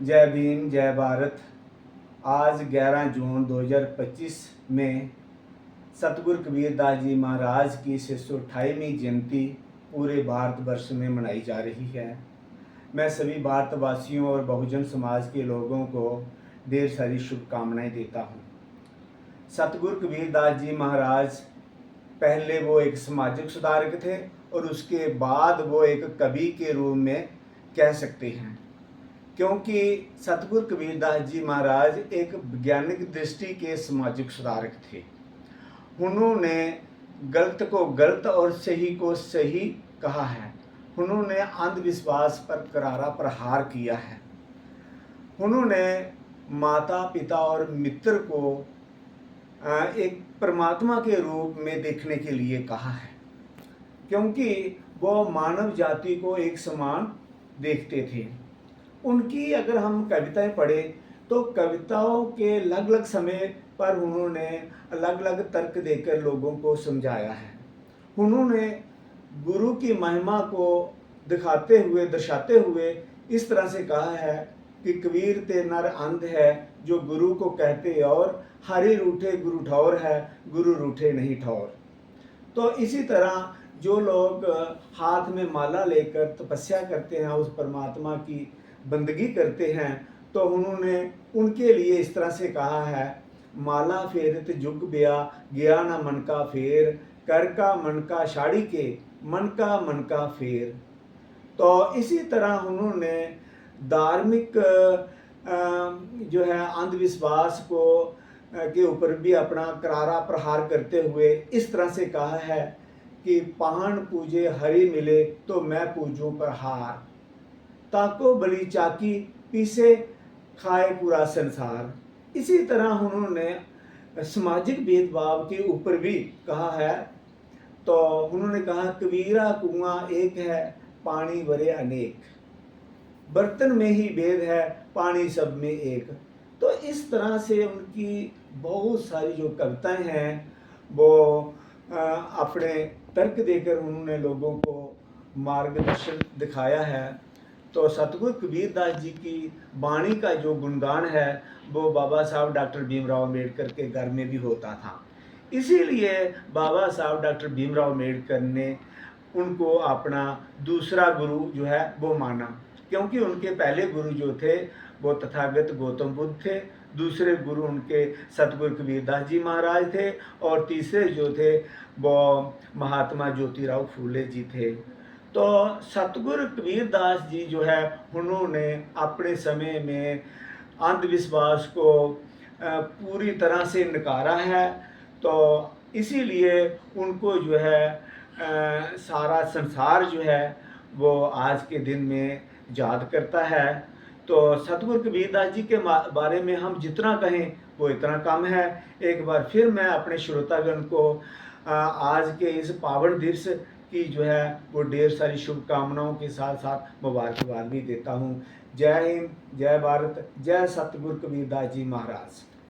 जय भीम, जय भारत। आज 11 जून 2025 में सतगुरु कबीरदास जी महाराज की 628वीं जयंती पूरे भारतवर्ष में मनाई जा रही है। मैं सभी भारतवासियों और बहुजन समाज के लोगों को ढेर सारी शुभकामनाएं देता हूँ। सतगुरु कबीरदास जी महाराज पहले वो एक सामाजिक सुधारक थे और उसके बाद वो एक कवि के रूप में कह सकते हैं, क्योंकि सतगुरु कबीरदास जी महाराज एक वैज्ञानिक दृष्टि के सामाजिक सुधारक थे। उन्होंने गलत को गलत और सही को सही कहा है। उन्होंने अंधविश्वास पर करारा प्रहार किया है। उन्होंने माता पिता और मित्र को एक परमात्मा के रूप में देखने के लिए कहा है, क्योंकि वो मानव जाति को एक समान देखते थे। उनकी अगर हम कविताएं पढ़ें तो कविताओं के अलग अलग समय पर उन्होंने अलग अलग तर्क देकर लोगों को समझाया है। उन्होंने गुरु की महिमा को दिखाते हुए दर्शाते हुए इस तरह से कहा है कि कबीर ते नर अंध है जो गुरु को कहते और हरि रूठे गुरु ठौर है, गुरु रूठे नहीं ठौर। तो इसी तरह जो लोग हाथ में माला लेकर तपस्या करते हैं, उस परमात्मा की बंदगी करते हैं, तो उन्होंने उनके लिए इस तरह से कहा है, माला फेरत जुग ब्या गया ना मन का फेर, कर का मन का साड़ी के मन का फेर। तो इसी तरह उन्होंने धार्मिक जो है अंधविश्वास को के ऊपर भी अपना करारा प्रहार करते हुए इस तरह से कहा है कि पहाड़ पूजे हरि मिले तो मैं पूजूं प्रहार, ताको बली चाकी पीसे खाए पूरा संसार। इसी तरह उन्होंने सामाजिक भेदभाव के ऊपर भी कहा है। तो उन्होंने कहा, कबीरा कुआं एक है पानी भरे अनेक, बर्तन में ही भेद है पानी सब में एक। तो इस तरह से उनकी बहुत सारी जो कविताएं हैं वो अपने तर्क देकर उन्होंने लोगों को मार्गदर्शन दिखाया है। तो सतगुरु कबीरदास जी की वाणी का जो गुणगान है वो बाबा साहब डॉक्टर भीमराव अम्बेडकर के घर में भी होता था। इसीलिए बाबा साहब डॉक्टर भीमराव अम्बेडकर ने उनको अपना दूसरा गुरु जो है वो माना, क्योंकि उनके पहले गुरु जो थे वो तथागत गौतम बुद्ध थे, दूसरे गुरु उनके सतगुरु कबीरदास जी महाराज थे और तीसरे जो थे वो महात्मा ज्योतिराव फूले जी थे। तो सतगुरु कबीरदास जी जो है उन्होंने अपने समय में अंधविश्वास को पूरी तरह से नकारा है। तो इसीलिए उनको जो है सारा संसार जो है वो आज के दिन में याद करता है। तो सतगुरु कबीरदास जी के बारे में हम जितना कहें वो इतना कम है। एक बार फिर मैं अपने श्रोतागण को आज के इस पावन दिवस की जो है वो ढेर सारी शुभकामनाओं के साथ साथ मुबारकबाद भी देता हूँ। जय हिंद, जय भारत, जय सतगुरु कबीरदास जी महाराज।